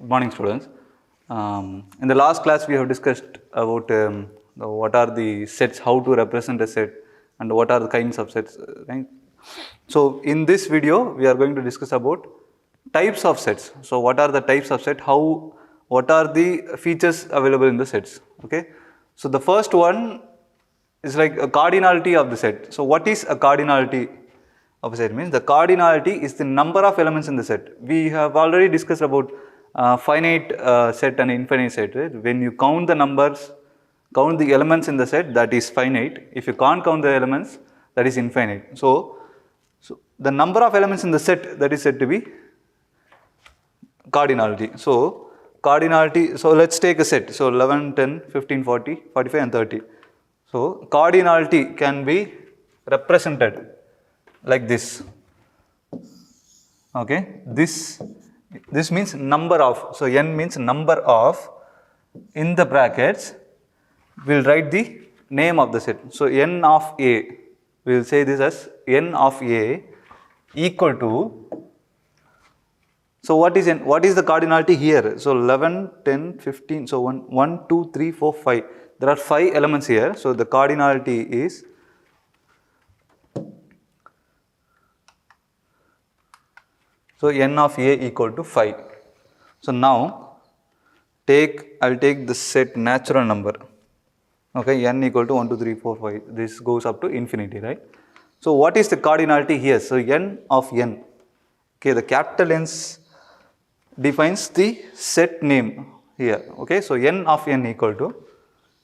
Good morning, students. In the last class, we have discussed about what are the sets, how to represent a set, and what are the kinds of sets. Right? So, in this video, we are going to discuss about types of sets. So, what are the types of set? What are the features available in the sets? Okay. So, the first one is like a cardinality of the set. So, what is a cardinality of a set? Means the cardinality is the number of elements in the set. We have already discussed about finite set and infinite set. Right? When you count the numbers, count the elements in the set, that is finite. If you can't count the elements, that is infinite. So the number of elements in the set, that is said to be cardinality. So cardinality, so let's take a set. So 11, 10, 15, 40, 45 and 30. So cardinality can be represented like this. Okay, this means number of, so n means number of, in the brackets we'll write the name of the set. So n of a, we will say this as n of a equal to, so what is the cardinality here? So 11, 10, 15, so 1, 2, 3, 4, 5. There are 5 elements here. So the cardinality is so n of a equal to 5. So now I'll take the set natural number. Okay, n equal to 1, 2, 3, 4, 5. This goes up to infinity, right? So what is the cardinality here? So n of n. Okay, the capital N's defines the set name here. Okay, so n of n equal to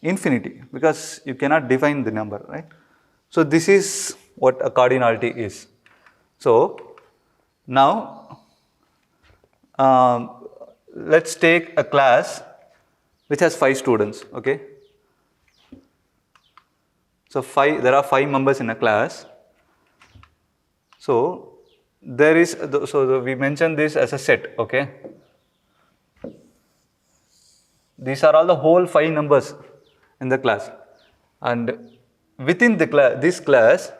infinity, because you cannot define the number, right? So this is what a cardinality is. So now let's take a class which has 5 students. Okay, so there are 5 members in a class. So there is, we mentioned this as a set. Okay, these are all the whole 5 numbers in the class, and within the this class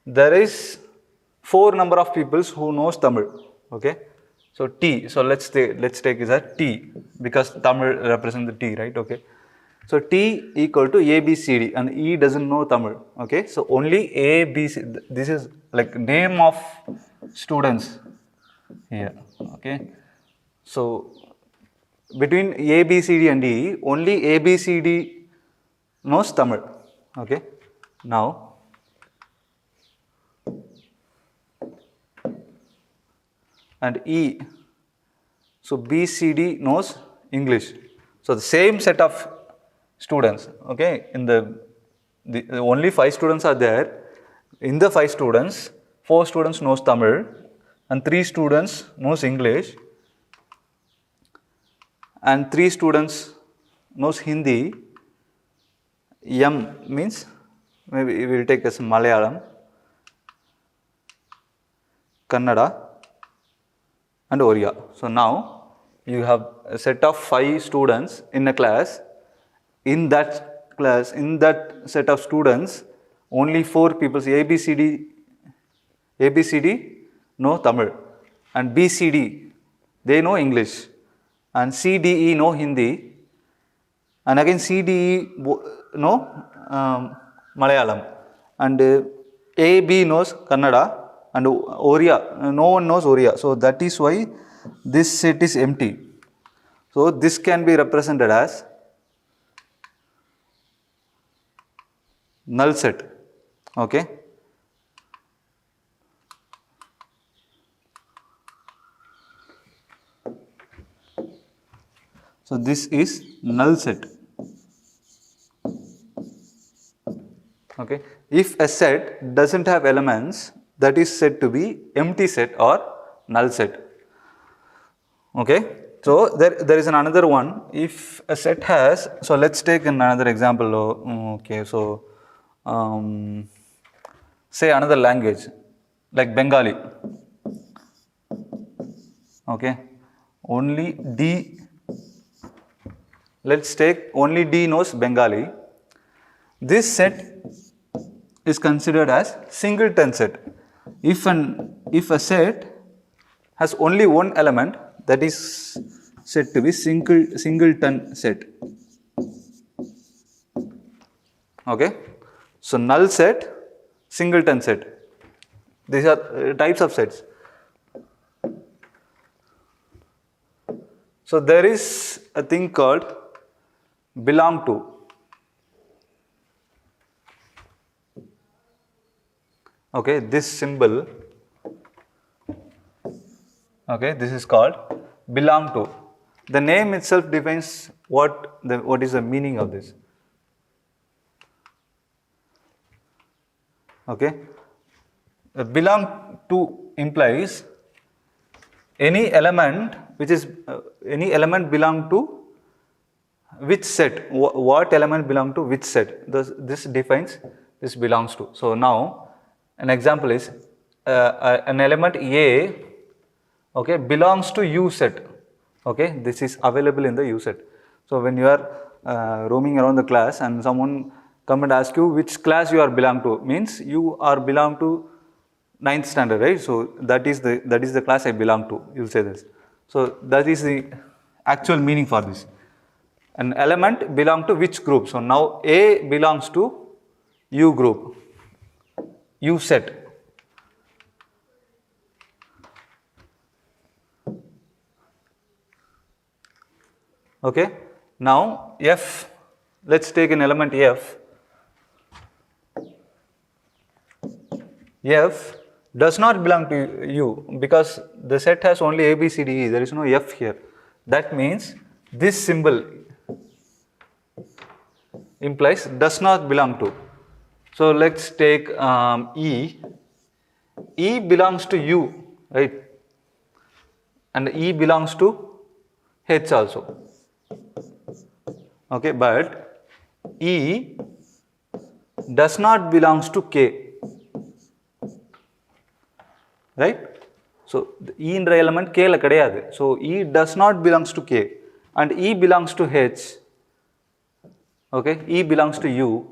there is 4 number of people who knows Tamil. Okay, so T, so let's take is a T, because Tamil represents the T, right? Okay, so T equal to A, B, C, D, and E doesn't know Tamil. Okay, so only A, B, C, this is like name of students here. Okay, so between A, B, C, D and E, only A, B, C, D knows Tamil. Okay, now and E, so B, C, D knows English. So the same set of students. Okay, in the only 5 students are there. In the 5 students, 4 students knows Tamil and 3 students knows English and 3 students knows Hindi. M means, maybe we will take as Malayalam, Kannada and Oriya. So now you have a set of 5 students in a class. In that class, in that set of students, only 4 people, A, B, C, D know Tamil, and B, C, D, they know English, and C, D, E know Hindi, and again C, D, E know Malayalam, and A, B knows Kannada, and Oriya, no one knows Oriya. So that is why this set is empty. So this can be represented as null set. Okay, so this is null set. Okay, if a set doesn't have elements, that is said to be empty set or null set. Okay, so there is another one. If a set has, so let's take another example. Okay, so say another language like Bengali. Okay, only D, let's take only D knows Bengali. This set is considered as singleton set. If a set has only one element, that is set to be singleton set. Okay, so null set, singleton set. These are types of sets. So there is a thing called belong to. Okay, this symbol, okay, this is called belong to. The name itself defines what is the meaning of this. Okay, belong to implies any element which is any element belong to which set, what element belong to which set. This defines this belongs to. So now an example is an element A, okay, belongs to U set. Okay, this is available in the U set. So when you are roaming around the class and someone come and ask you which class you are belong to, means you are belong to 9th standard, right? So that is the class I belong to. You will say this. So that is the actual meaning for this. An element belong to which group? So now A belongs to U group, U set. Okay. Now F, let's take an element F. F does not belong to U because the set has only A, B, C, D, E. There is no F here. That means this symbol implies does not belong to. So let's take E. E belongs to U, right? And E belongs to H also. Okay, but E does not belongs to K. Right? So the E in the element K la kadiyadu. So E does not belongs to K and E belongs to H. Okay, E belongs to U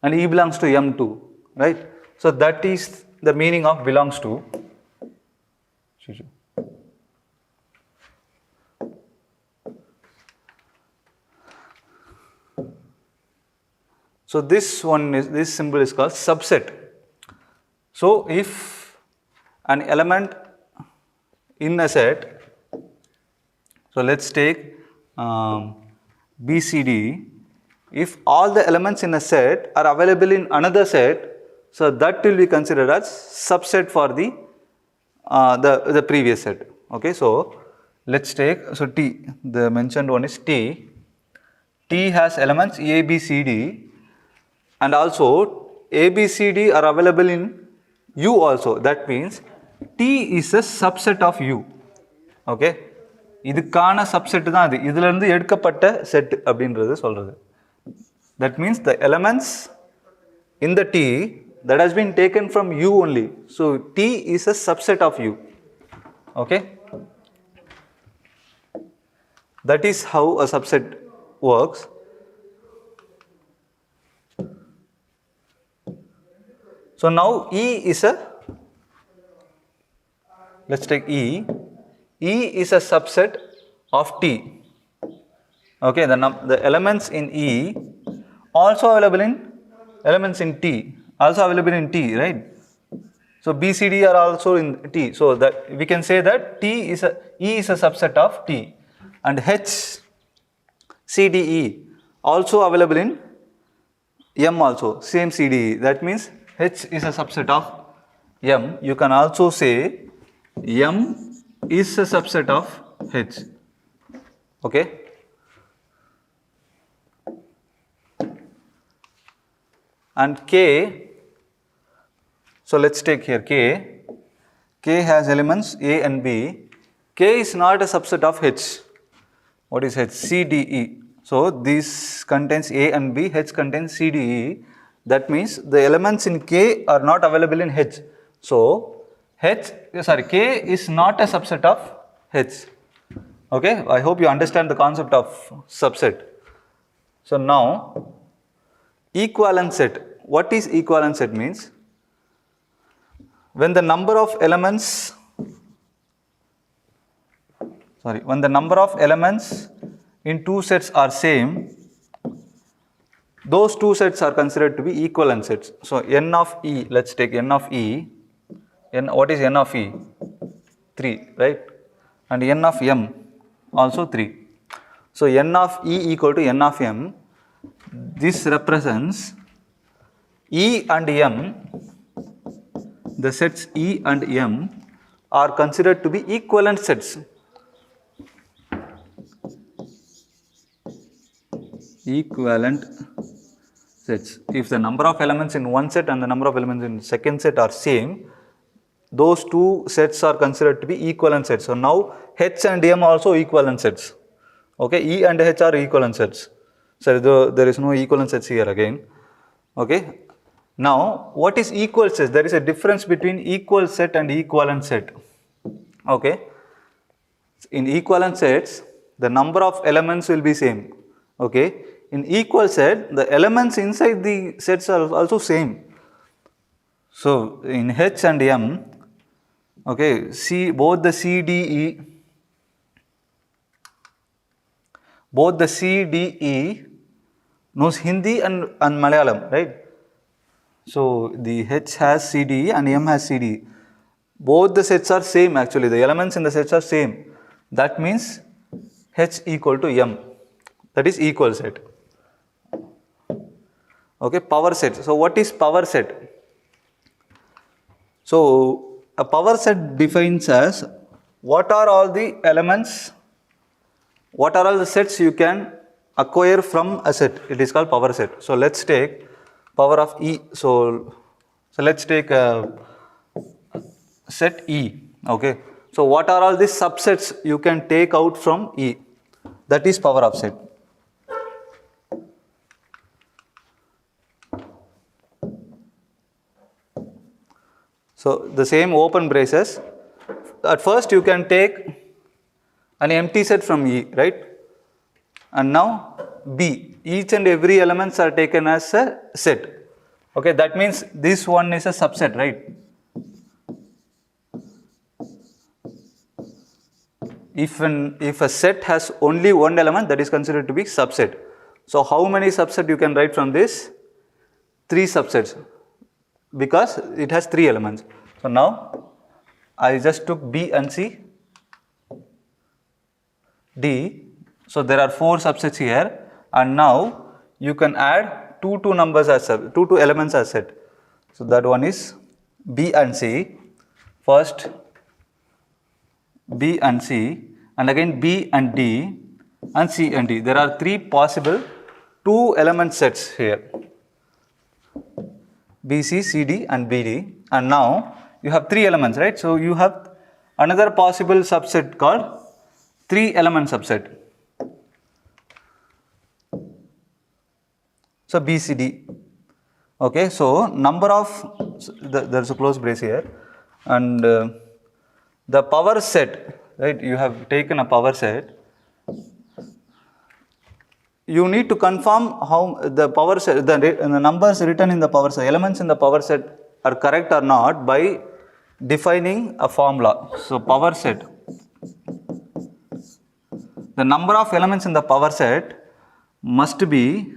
and E belongs to M2. Right? So that is the meaning of belongs to. So this symbol is called subset. So if an element in a set, so let's take BCD. If all the elements in a set are available in another set, so that will be considered as subset for the previous set. Okay, so let's take, so T, the mentioned one is T. T has elements A, B, C, D, and also A, B, C, D are available in U also. That means T is a subset of U. Okay, இதுக்கான subset தான் அது. இதுல இருந்து எடுக்கப்பட்ட set அப்படின்றது சொல்றது. That means the elements in the T that has been taken from U only. So T is a subset of U. Okay, that is how a subset works. So now E is a, let's take E. E is a subset of T. Okay, the elements in E also available in elements in T, also available in T, right? So B, C, D are also in T. So that we can say that E is a subset of T, and H, C, D, E also available in M also, same C, D, E. That means H is a subset of M. You can also say M is a subset of H. Okay. And K, so let's take here K. K has elements A and B. K is not a subset of H. What is H? C, D, E. So this contains A and B, H contains C, D, E. That means the elements in K are not available in H. So K is not a subset of H. Okay, I hope you understand the concept of subset. So now, equivalent set. What is equivalent set means? When the number of elements when the number of elements in two sets are same, those two sets are considered to be equivalent sets. So n of e, let's take n of e. What is n of e? 3, right? And n of m also 3. So n of e equal to n of m. This represents e and m. The sets e and m are considered to be equivalent sets. Equivalent sets. If the number of elements in one set and the number of elements in the second set are same, those two sets are considered to be equivalent sets. So now h and m are also equivalent sets. Okay, e and h are equivalent sets. So there is no equivalent sets here again. Okay. Now what is equal sets? There is a difference between equal set and equivalent set. Okay. In equivalent sets, the number of elements will be same. Okay. In equal set, the elements inside the sets are also same. So in h and m, okay, both the C, D, E knows Hindi and Malayalam, right? So the H has CD and M has CD. Both the sets are same actually. The elements in the sets are same. That means H equal to M. That is equal set. Okay, power set. So what is power set? So a power set defines as what are all the elements, what are all the sets you can acquire from a set. It is called power set. So let's take power of E. So let's take a set E. Okay. So what are all the subsets you can take out from E? That is power of set. So the same open braces. At first you can take an empty set from E, right? And now B. Each and every elements are taken as a set. Okay, that means this one is a subset, right? If a set has only one element, that is considered to be subset. So how many subsets you can write from this? 3 subsets, because it has 3 elements. So now I just took B and C, D. So there are 4 subsets here, and now you can add two numbers as two elements as set. So that one is B and C. First B and C, and again B and D, and C and D. There are 3 possible 2 element sets here. BC, CD and BD, and now you have 3 elements, right? So you have another possible subset called 3 element subset. So BCD. Okay, so number of, there is a close brace here, and the power set, right? You have taken a power set. You need to confirm how the power set, the numbers written in the power set, elements in the power set are correct or not by defining a formula. So power set, the number of elements in the power set must be,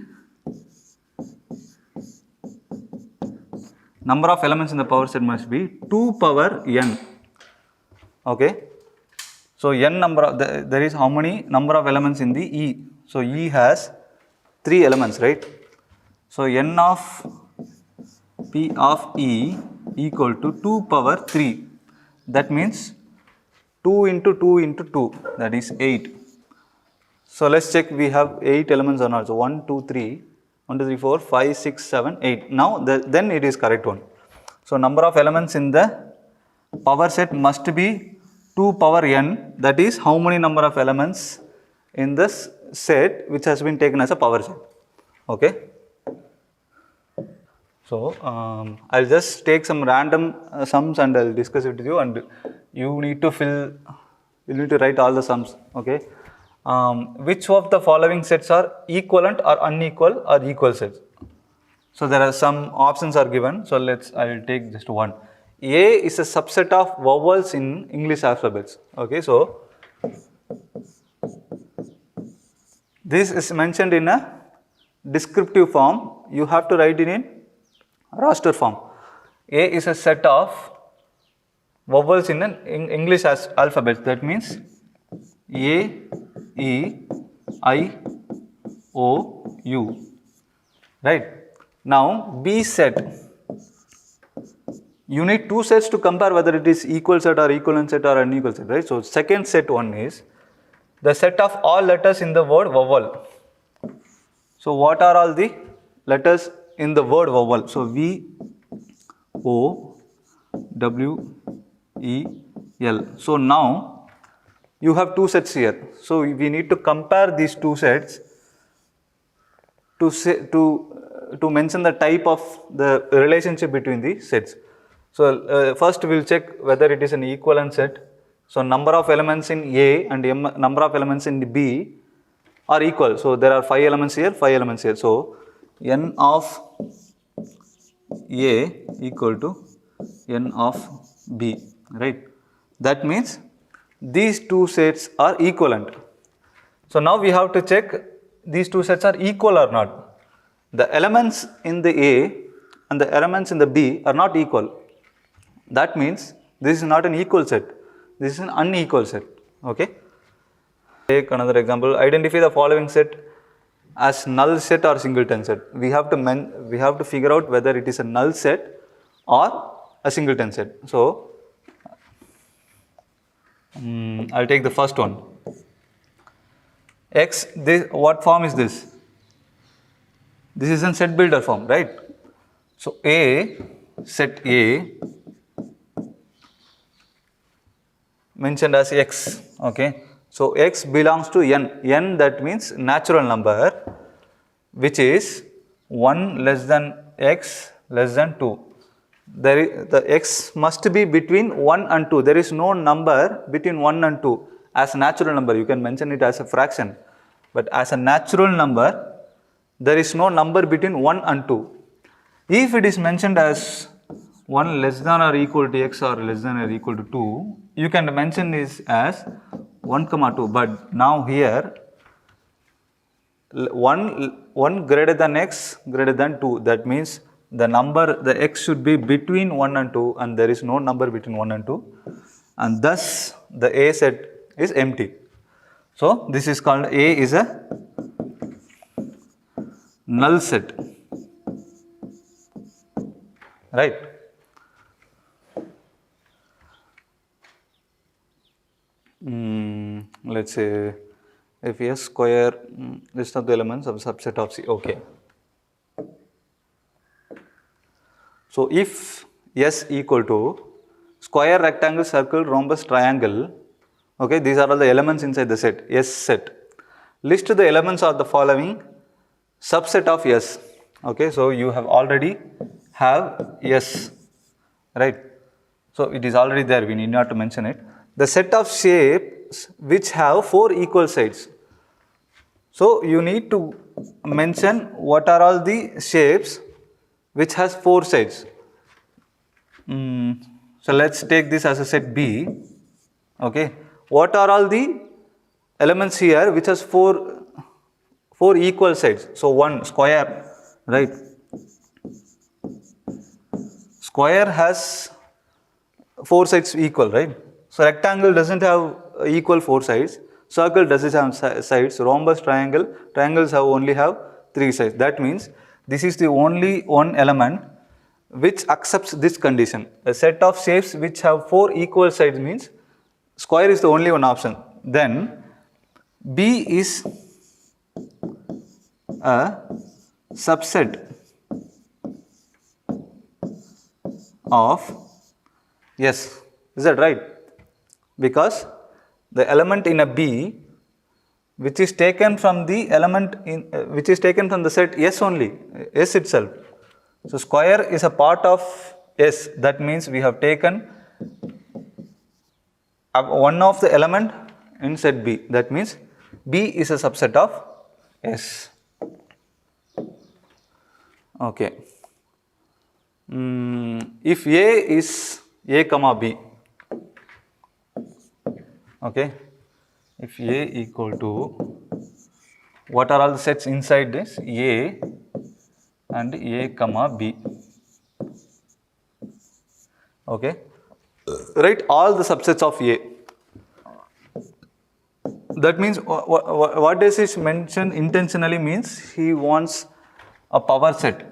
number of elements in the power set must be 2 power n. Okay. So n number of, there is how many number of elements in the E? So E has 3 elements, right? So n of P of E equal to 2 power 3. That means 2 into 2 into 2, that is 8. So let's check, we have 8 elements or not. So 1, 2, 3, 1, 2, 3, 4, 5, 6, 7, 8. Now then it is correct one. So number of elements in the power set must be 2 power n, that is how many number of elements in this set which has been taken as a power set. Okay. So I'll just take some random sums and I'll discuss it with you, and you need to write all the sums. Okay. Which of the following sets are equivalent or unequal or equal sets? So there are some options are given. So I will take just one. A is a subset of vowels in English alphabets. Okay, so This is mentioned in a descriptive form. You have to write it in roster form. A is a set of vowels in an English as alphabet. That means A, E, I, O, U. Right. Now B set. You need two sets to compare whether it is equal set or equivalent set or unequal set. Right. So second set one is the set of all letters in the word vowel. So what are all the letters in the word vowel? So V, O, W, E, L. So now you have two sets here. So we need to compare these two sets to say, to mention the type of the relationship between the sets. So first we will check whether it is an equivalent set. So number of elements in A and number of elements in B are equal. So there are 5 elements here, 5 elements here. So n of A equal to n of B, right? That means these two sets are equivalent. So now we have to check these two sets are equal or not. The elements in the A and the elements in the B are not equal. That means this is not an equal set. This is an unequal set. Okay. Take another example. Identify the following set as null set or singleton set. We have to figure out whether it is a null set or a singleton set. So I'll take the first one. X. What form is this? This is in set builder form, right? So A, set A mentioned as X. Okay. So X belongs to n. N, that means natural number, which is 1 less than X less than 2. The X must be between 1 and 2. There is no number between 1 and 2 as a natural number. You can mention it as a fraction. But as a natural number, there is no number between 1 and 2. If it is mentioned as 1 less than or equal to X or less than or equal to 2, you can mention this as 1, 2. But now here 1 greater than X greater than 2. That means the X should be between 1 and 2, and there is no number between 1 and 2, and thus the A set is empty. So this is called A is a null set, right? Let's say if S square list of the elements of subset of C. Okay. So if S equal to square, rectangle, circle, rhombus, triangle. Okay, these are all the elements inside the set, S set. List the elements of the following subset of S. Okay, so you have already have S, right? So it is already there, we need not to mention it. The set of shapes which have 4 equal sides. So you need to mention what are all the shapes which has 4 sides. So let's take this as a set B. Okay, what are all the elements here which has 4 equal sides? So 1 square, right? Square has 4 sides equal, right? So rectangle doesn't have equal 4 sides. Circle doesn't have sides. Rhombus, triangles only have 3 sides. That means this is the only one element which accepts this condition. A set of shapes which have 4 equal sides means square is the only one option. Then B is a subset of S. Is that right? Because the element in a B which is taken from the element in which is taken from the set S only, S itself. So square is a part of S. That means we have taken one of the element in set B. That means B is a subset of S. Okay. If A is A comma B, okay, if A equal to, what are all the sets inside this? A and A comma B. Okay, write all the subsets of A. That means what does this mention intentionally means? He wants a power set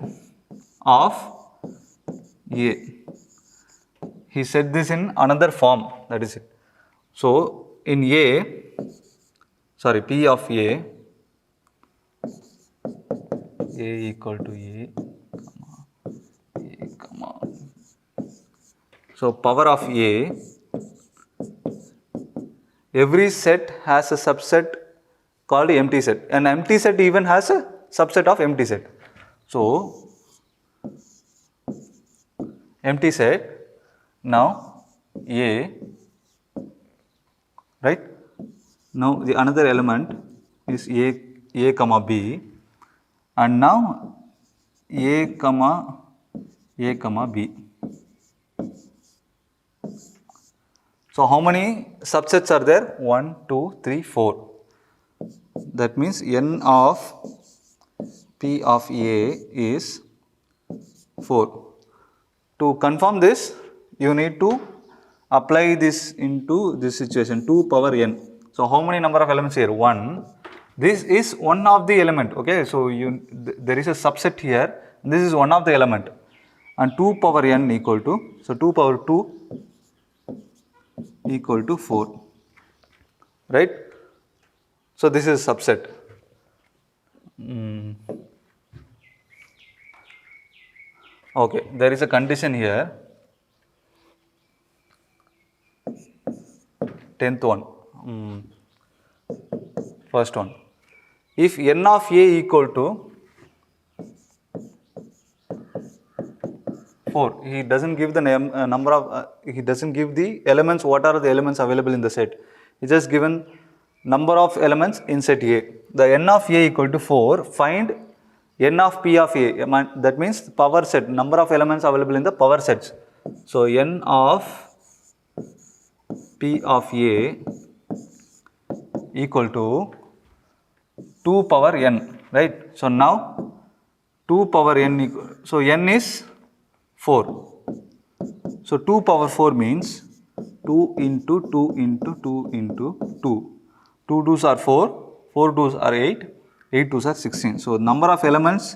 of A. He said this in another form, that is it. So in P of A equal to A comma. So power of A, every set has a subset called empty set. An empty set even has a subset of empty set. So empty set, now A, right? Now the another element is A comma B, and now A comma B. So how many subsets are there? 1, 2, 3, 4. That means n of P of A is 4. To confirm this, you need to apply this into this situation, 2 power n. So how many number of elements here? 1. This is one of the element. Okay, so there is a subset here. This is one of the element, and 2 power n equal to, so 2 power 2 equal to 4, right? So this is subset. Okay, there is a condition here. 10th one, first one. If n of A equal to 4, he doesn't give the number of, he doesn't give the elements, what are the elements available in the set. He just given number of elements in set A. The n of A equal to 4, find n of P of A, that means power set, number of elements available in the power sets. So n of P of A equal to 2 power n, right? So now 2 power n, so n is 4. So 2 power 4 means 2 into 2 into 2 into 2. 2 2s are 4, 4 2s are 8, 8 2s are 16. So number of elements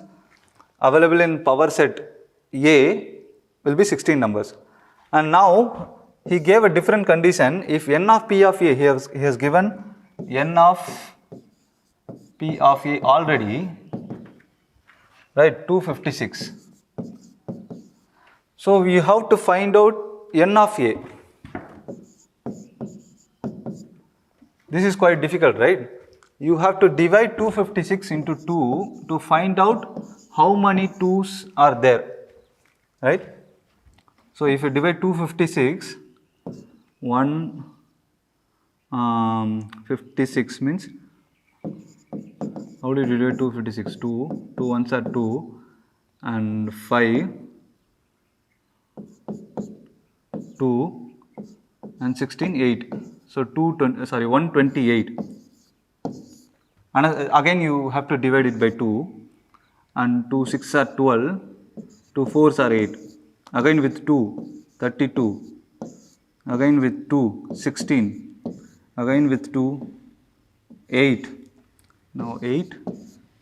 available in power set A will be 16 numbers. And now he gave a different condition. If n of P of A, he has given n of P of A already, right, 256. So we have to find out n of A. This is quite difficult, right? You have to divide 256 into 2 to find out how many 2's are there, right? So if you divide 256, 56 means, how do you divide 256? 2 ones are 2, and 5, 2, and 16, 8. So 128. And again you have to divide it by 2, and 2 6 are 12, 2 4s are 8. Again with 2, 32. Again with 2, 16. Again with 2, 8. Now 8.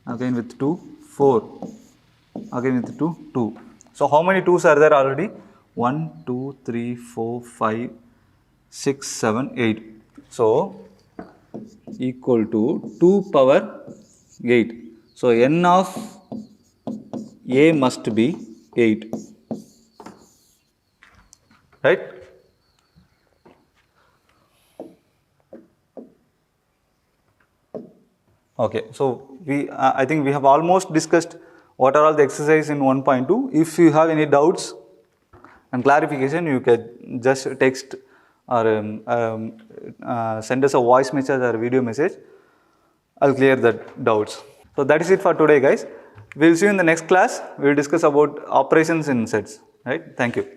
Again with 2, 4. Again with 2, 2. So how many 2's are there already? 1, 2, 3, 4, 5, 6, 7, 8. So equal to 2 power 8. So n of A must be 8. Right? Okay, so I think we have almost discussed what are all the exercises in 1.2. If you have any doubts and clarification, you can just text or send us a voice message or a video message. I'll clear that doubts. So that is it for today, guys. We'll see you in the next class. We'll discuss about operations in sets. Right? Thank you.